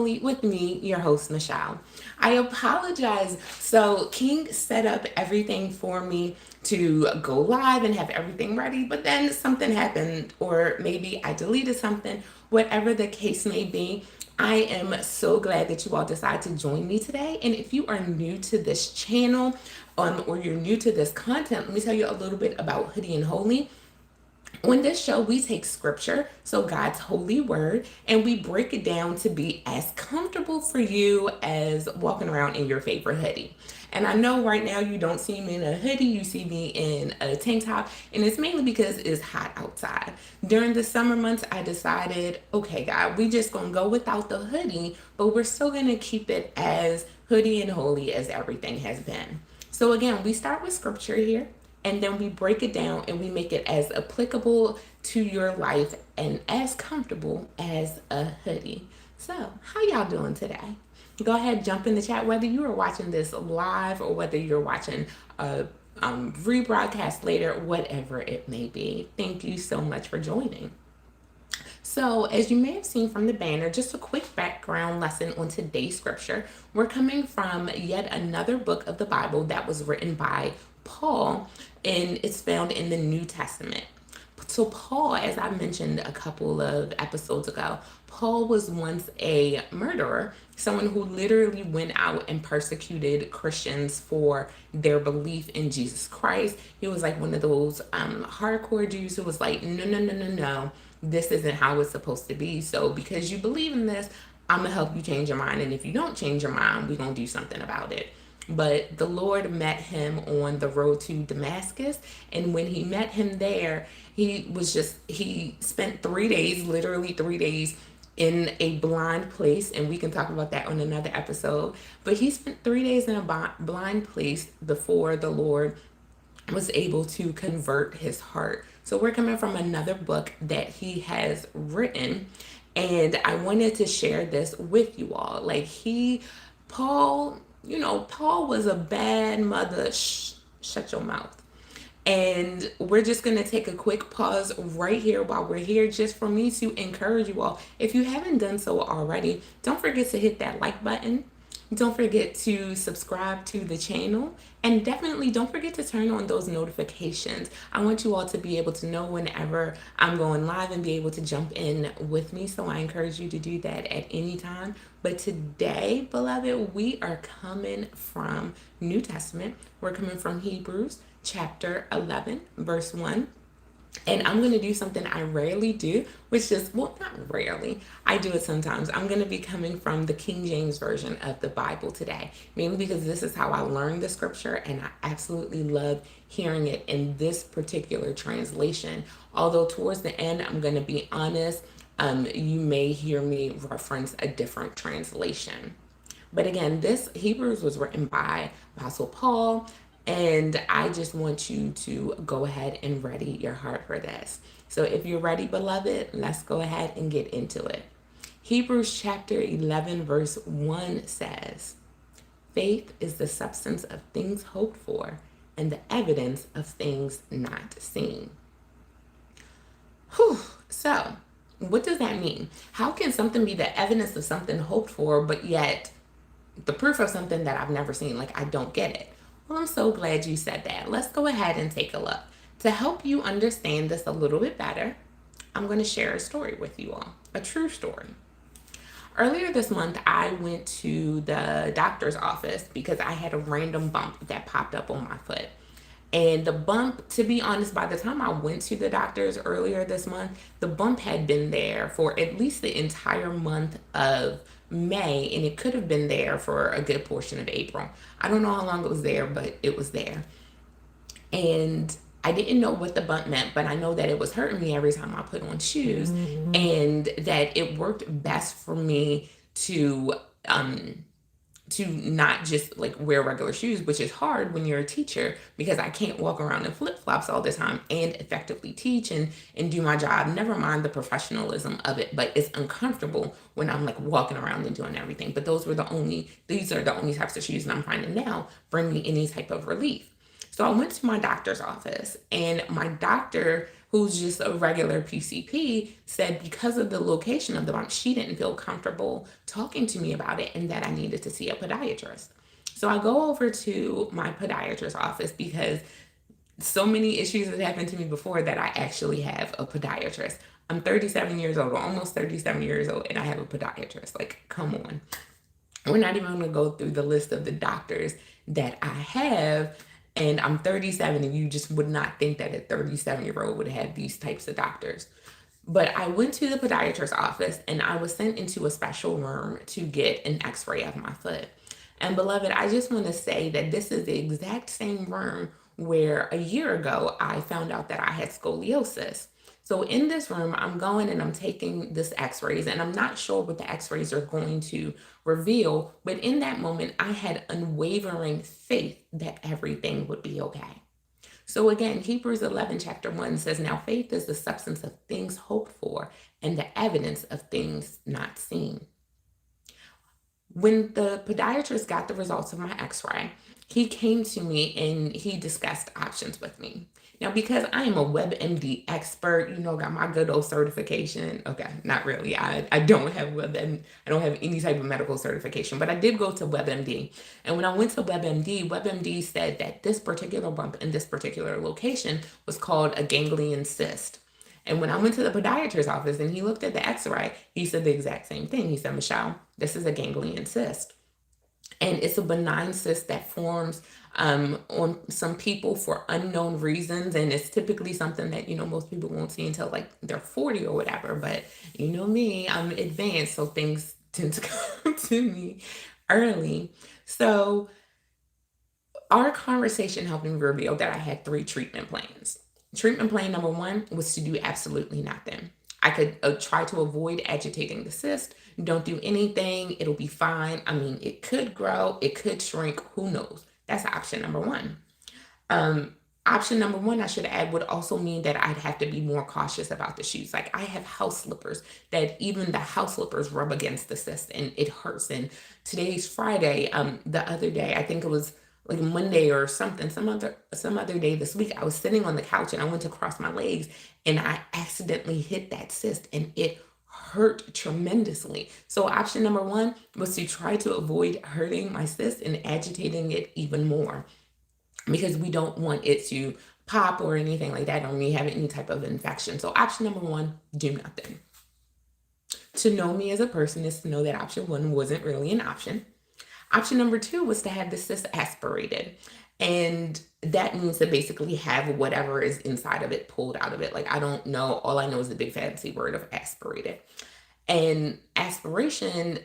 Hoodie with me, your host, Michelle. I apologize. So, King set up everything for me to go live and have everything ready, but then something happened, or maybe I deleted something, whatever the case may be. I am so glad that you all decided to join me today. And if you are new to this channel, or you're new to this content, let me tell you a little bit about Hoodie and Holy. On this show, we take scripture, so God's holy word, and we break it down to be as comfortable for you as walking around in your favorite hoodie. And I know right now you don't see me in a hoodie, you see me in a tank top, and it's mainly because it's hot outside. During the summer months, I decided, okay, God, we just gonna go without the hoodie, but we're still gonna keep it as hoodie and holy as everything has been. So again, we start with scripture here, and then we break it down and we make it as applicable to your life and as comfortable as a hoodie. So, how y'all doing today? Go ahead, jump in the chat, whether you are watching this live or whether you're watching a rebroadcast later, whatever it may be. Thank you so much for joining. So, as you may have seen from the banner, just a quick background lesson on today's scripture. We're coming from yet another book of the Bible that was written by Paul, and it's found in the New Testament. So, Paul, as I mentioned a couple of episodes ago, Paul was once a murderer, someone who literally went out and persecuted Christians for their belief in Jesus Christ. He was like one of those hardcore Jews who was like, no, no, no, no, no, this isn't how it's supposed to be. So, because you believe in this, I'm going to help you change your mind. And if you don't change your mind, we're going to do something about it. But the Lord met him on the road to Damascus. And when he met him there, he spent 3 days, literally 3 days, in a blind place. And we can talk about that on another episode. But he spent 3 days in a blind place before the Lord was able to convert his heart. So we're coming from another book that he has written. And I wanted to share this with you all. Paul, Paul was a bad mother. Shut your mouth. And we're just going to take a quick pause right here while we're here, just for me to encourage you all. If you haven't done so already, don't forget to hit that like button. Don't forget to subscribe to the channel, and definitely don't forget to turn on those notifications. I want you all to be able to know whenever I'm going live and be able to jump in with me. So I encourage you to do that at any time. But today, beloved, we are coming from New Testament. We're coming from Hebrews chapter 11, verse 1. And I'm going to do something I rarely do, which is, well, not rarely, I do it sometimes. I'm going to be coming from the King James Version of the Bible today, mainly because this is how I learned the scripture, and I absolutely love hearing it in this particular translation. Although towards the end, I'm going to be honest, you may hear me reference a different translation. But again, this Hebrews was written by Apostle Paul. And I just want you to go ahead and ready your heart for this. So if you're ready, beloved, let's go ahead and get into it. Hebrews chapter 11, verse 1 says, faith is the substance of things hoped for and the evidence of things not seen. Whew. So what does that mean? How can something be the evidence of something hoped for, but yet the proof of something that I've never seen? Like, I don't get it. Well, I'm so glad you said that. Let's go ahead and take a look. To help you understand this a little bit better, I'm going to share a story with you all, a true story. Earlier this month, I went to the doctor's office because I had a random bump that popped up on my foot. And the bump, to be honest, by the time I went to the doctor's earlier this month, the bump had been there for at least the entire month of May, and it could have been there for a good portion of April. I don't know how long it was there, but it was there. And I didn't know what the bump meant, but I know that it was hurting me every time I put on shoes, and that it worked best for me to not just like wear regular shoes, which is hard when you're a teacher, because I can't walk around in flip-flops all the time and effectively teach and do my job. Never mind the professionalism of it, but it's uncomfortable when I'm like walking around and doing everything. But these are the only types of shoes that I'm finding now bring me any type of relief. So I went to my doctor's office, and my doctor who's just a regular PCP, said because of the location of the bump, she didn't feel comfortable talking to me about it and that I needed to see a podiatrist. So I go over to my podiatrist's office because so many issues have happened to me before that I actually have a podiatrist. I'm 37 years old, or almost 37 years old, and I have a podiatrist. Like, come on. We're not even going to go through the list of the doctors that I have. And I'm 37, and you just would not think that a 37-year-old would have these types of doctors. But I went to the podiatrist's office and I was sent into a special room to get an x ray of my foot. And beloved, I just want to say that this is the exact same room where a year ago I found out that I had scoliosis. So in this room, I'm going and I'm taking this x-rays, and I'm not sure what the x-rays are going to reveal, but in that moment, I had unwavering faith that everything would be okay. So again, Hebrews 11, chapter 1 says, now faith is the substance of things hoped for and the evidence of things not seen. When the podiatrist got the results of my x-ray, he came to me and he discussed options with me. Now, because I am a WebMD expert, got my good old certification. Okay, not really. I don't have I don't have any type of medical certification, but I did go to WebMD. And when I went to WebMD said that this particular bump in this particular location was called a ganglion cyst. And when I went to the podiatrist's office and he looked at the x-ray, he said the exact same thing. He said, Michelle, this is a ganglion cyst. And it's a benign cyst that forms on some people for unknown reasons. And it's typically something that, most people won't see until like they're 40 or whatever. But you know me, I'm advanced, so things tend to come to me early. So our conversation helped me reveal that I had 3 treatment plans. Treatment plan number 1 was to do absolutely nothing. I could try to avoid agitating the cyst. Don't do anything. It'll be fine. I mean, it could grow. It could shrink. Who knows? That's option number 1. Option number 1, I should add, would also mean that I'd have to be more cautious about the shoes. Like, I have house slippers that even the house slippers rub against the cyst and it hurts. And today's Friday. The other day, I think it was like Monday or something, some other day this week, I was sitting on the couch and I went to cross my legs and I accidentally hit that cyst and it hurt tremendously. So option number 1 was to try to avoid hurting my cyst and agitating it even more, because we don't want it to pop or anything like that, or we have any type of infection. So option number 1, do nothing. To know me as a person is to know that option 1 wasn't really an option. Option number 2 was to have the cyst aspirated. And that means to basically have whatever is inside of it pulled out of it. Like, I don't know. All I know is the big fancy word of aspirated. And aspiration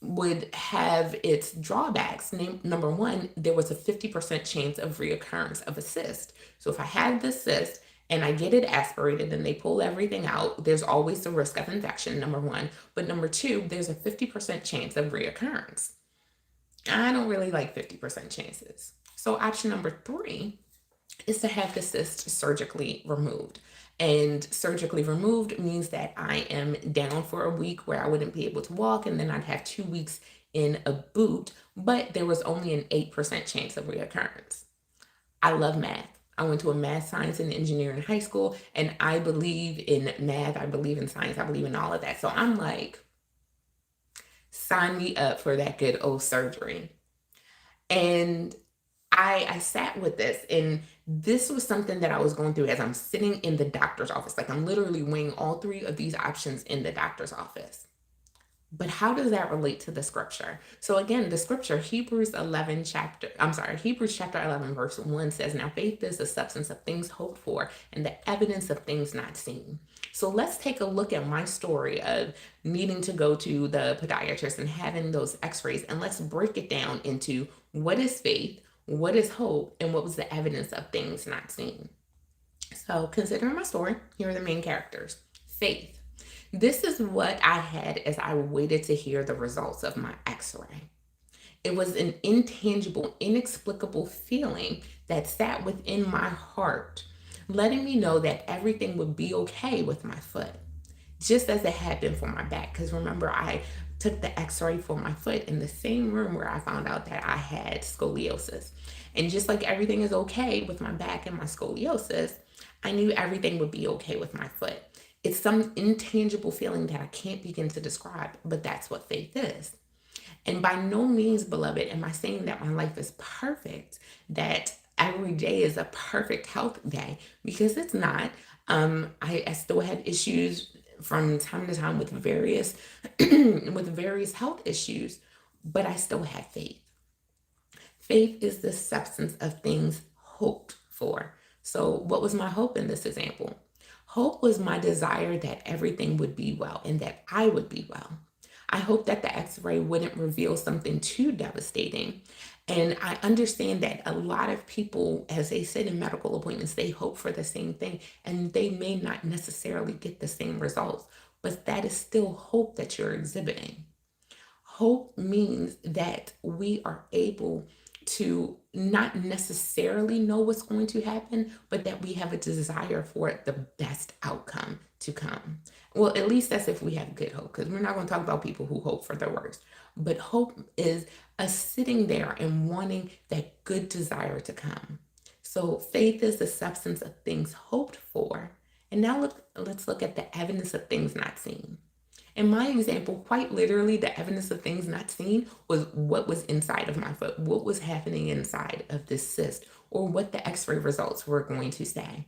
would have its drawbacks. Number 1, there was a 50% chance of reoccurrence of a cyst. So if I had this cyst and I get it aspirated and they pull everything out, there's always the risk of infection, number 1. But number 2, there's a 50% chance of reoccurrence. I don't really like 50% chances. So option number 3 is to have the cyst surgically removed. And surgically removed means that I am down for a week where I wouldn't be able to walk, and then I'd have 2 weeks in a boot, but there was only an 8% chance of reoccurrence. I love math. I went to a math, science, and engineering high school, and I believe in math, I believe in science, I believe in all of that. So I'm like, sign me up for that good old surgery. And I sat with this, and this was something that I was going through as I'm sitting in the doctor's office. Like, I'm literally weighing all 3 of these options in the doctor's office. But how does that relate to the scripture? So again, the scripture, Hebrews chapter 11, verse 1 says, now faith is the substance of things hoped for and the evidence of things not seen. So let's take a look at my story of needing to go to the podiatrist and having those x-rays, and let's break it down into what is faith, what is hope, and what was the evidence of things not seen. So considering my story, here are the main characters. Faith. This is what I had as I waited to hear the results of my x-ray. It was an intangible, inexplicable feeling that sat within my heart, letting me know that everything would be okay with my foot, just as it had been for my back. Because remember, I took the x-ray for my foot in the same room where I found out that I had scoliosis. And just like everything is okay with my back and my scoliosis, I knew everything would be okay with my foot. It's some intangible feeling that I can't begin to describe, but that's what faith is. And by no means, beloved, am I saying that my life is perfect, that every day is a perfect health day, because it's not. I still have issues from time to time with various with various health issues, but I still have faith. Faith is the substance of things hoped for. So, what was my hope in this example? Hope was my desire that everything would be well and that I would be well. I hope that the x ray wouldn't reveal something too devastating. And I understand that a lot of people, as they sit in medical appointments, they hope for the same thing and they may not necessarily get the same results, but that is still hope that you're exhibiting. Hope means that we are able to not necessarily know what's going to happen, but that we have a desire for the best outcome to come. Well, at least that's if we have good hope, because we're not going to talk about people who hope for the worst. But hope is us sitting there and wanting that good desire to come. So faith is the substance of things hoped for. And now let's look at the evidence of things not seen. In my example, quite literally, the evidence of things not seen was what was inside of my foot, what was happening inside of this cyst, or what the x ray results were going to say.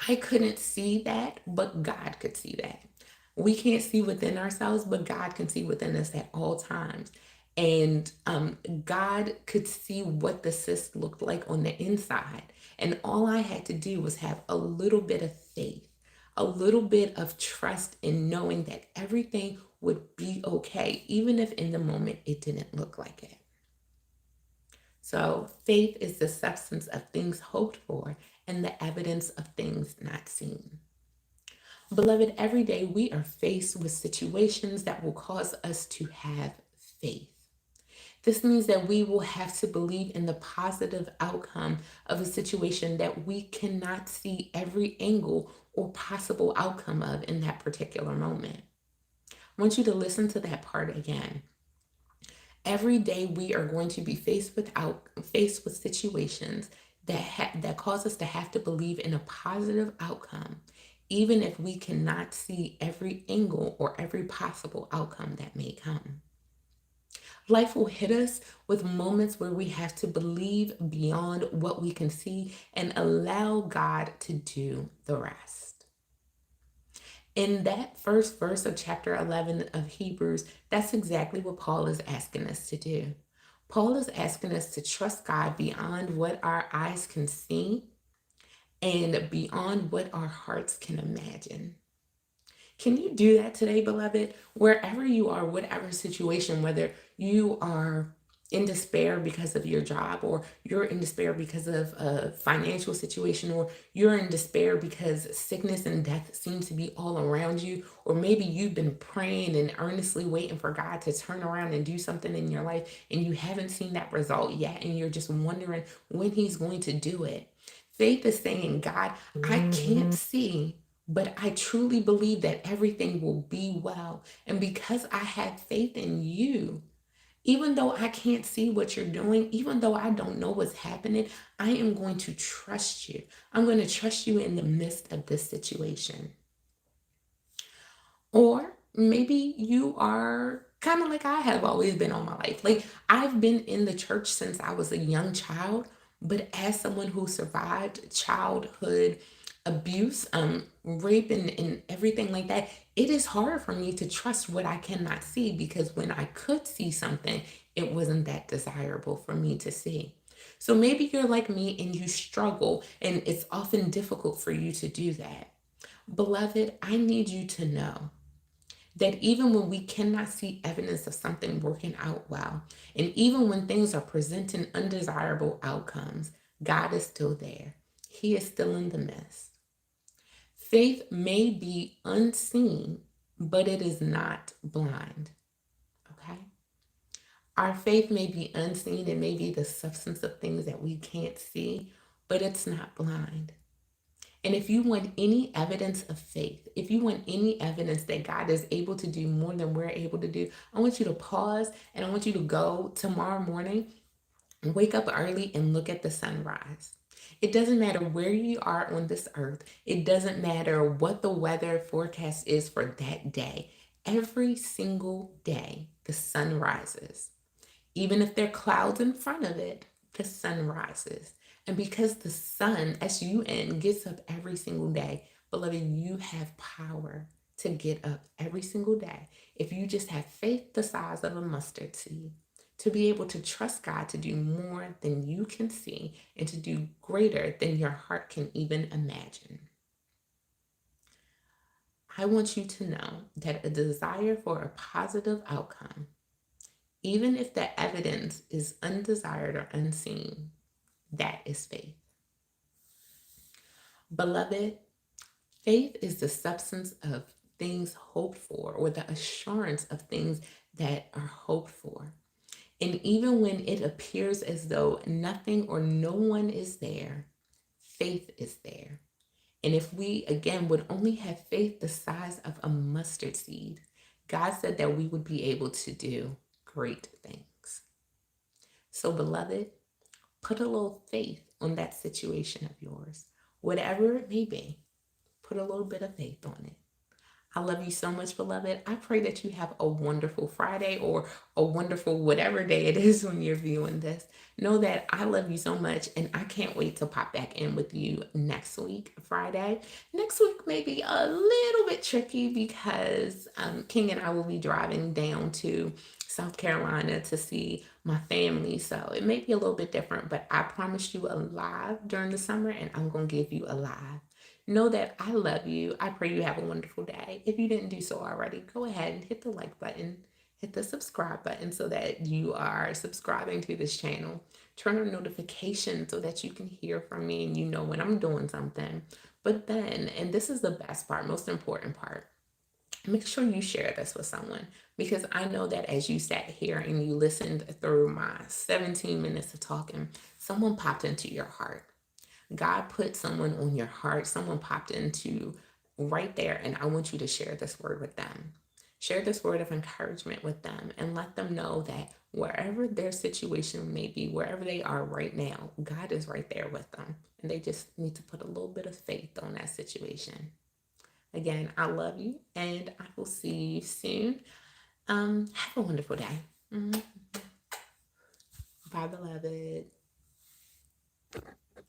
I couldn't see that, but God could see that. We can't see within ourselves, but God can see within us at all times. And God could see what the cyst looked like on the inside. And all I had to do was have a little bit of faith, a little bit of trust in knowing that everything would be okay, even if in the moment it didn't look like it. So, faith is the substance of things hoped for and the evidence of things not seen. Beloved, every day we are faced with situations that will cause us to have faith. This means that we will have to believe in the positive outcome of a situation that we cannot see every angle or possible outcome of in that particular moment. I want you to listen to that part again. Every day we are going to be faced with situations that cause us to have to believe in a positive outcome, even if we cannot see every angle or every possible outcome that may come. Life will hit us with moments where we have to believe beyond what we can see and allow God to do the rest. In that first verse of chapter 11 of Hebrews, that's exactly what Paul is asking us to do. Paul is asking us to trust God beyond what our eyes can see and beyond what our hearts can imagine. Can you do that today, beloved? Wherever you are, whatever situation, whether you are in despair because of your job, or you're in despair because of a financial situation, or you're in despair because sickness and death seem to be all around you, or maybe you've been praying and earnestly waiting for God to turn around and do something in your life, and you haven't seen that result yet, and you're just wondering when He's going to do it. Faith is saying, God, I can't see, but I truly believe that everything will be well. And because I have faith in you, even though I can't see what you're doing, even though I don't know what's happening, I am going to trust you. I'm going to trust you in the midst of this situation. Or maybe you are kind of like I have always been all my life. Like, I've been in the church since I was a young child, but as someone who survived childhood abuse, rape, and everything like that, it is hard for me to trust what I cannot see, because when I could see something, it wasn't that desirable for me to see. So maybe you're like me and you struggle, and it's often difficult for you to do that. Beloved, I need you to know that even when we cannot see evidence of something working out well, and even when things are presenting undesirable outcomes, God is still there. He is still in the midst. Faith may be unseen, but it is not blind. Okay? Our faith may be unseen, and may be the substance of things that we can't see, but it's not blind. And if you want any evidence of faith, if you want any evidence that God is able to do more than we're able to do, I want you to pause, and I want you to go tomorrow morning and wake up early and look at the sunrise. It doesn't matter where you are on this earth. It doesn't matter what the weather forecast is for that day. Every single day, the sun rises. Even if there are clouds in front of it, the sun rises. And because the sun, S-U-N, gets up every single day, beloved, you have power to get up every single day. If you just have faith the size of a mustard seed, to be able to trust God to do more than you can see and to do greater than your heart can even imagine. I want you to know that a desire for a positive outcome, even if the evidence is undesired or unseen, that is faith. Beloved, faith is the substance of things hoped for, or the assurance of things that are hoped for. And even when it appears as though nothing or no one is there, faith is there. And if we, again, would only have faith the size of a mustard seed, God said that we would be able to do great things. So, beloved, put a little faith on that situation of yours, whatever it may be. Put a little bit of faith on it. I love you so much, beloved. I pray that you have a wonderful Friday or a wonderful whatever day it is when you're viewing this. Know that I love you so much, and I can't wait to pop back in with you next week, Friday. Next week may be a little bit tricky because King and I will be driving down to South Carolina to see my family. So it may be a little bit different, but I promised you a live during the summer, and I'm going to give you a live. Know that I love you. I pray you have a wonderful day. If you didn't do so already, go ahead and hit the like button, hit the subscribe button so that you are subscribing to this channel. Turn on notifications so that you can hear from me and you know when I'm doing something. But then, and this is the best part, most important part, make sure you share this with someone, because I know that as you sat here and you listened through my 17 minutes of talking, someone popped into your heart. God put someone on your heart, someone popped into right there, and I want you to share this word with them. Share this word of encouragement with them and let them know that wherever their situation may be, wherever they are right now, God is right there with them. And they just need to put a little bit of faith on that situation. Again, I love you, and I will see you soon. Have a wonderful day. Bye, beloved.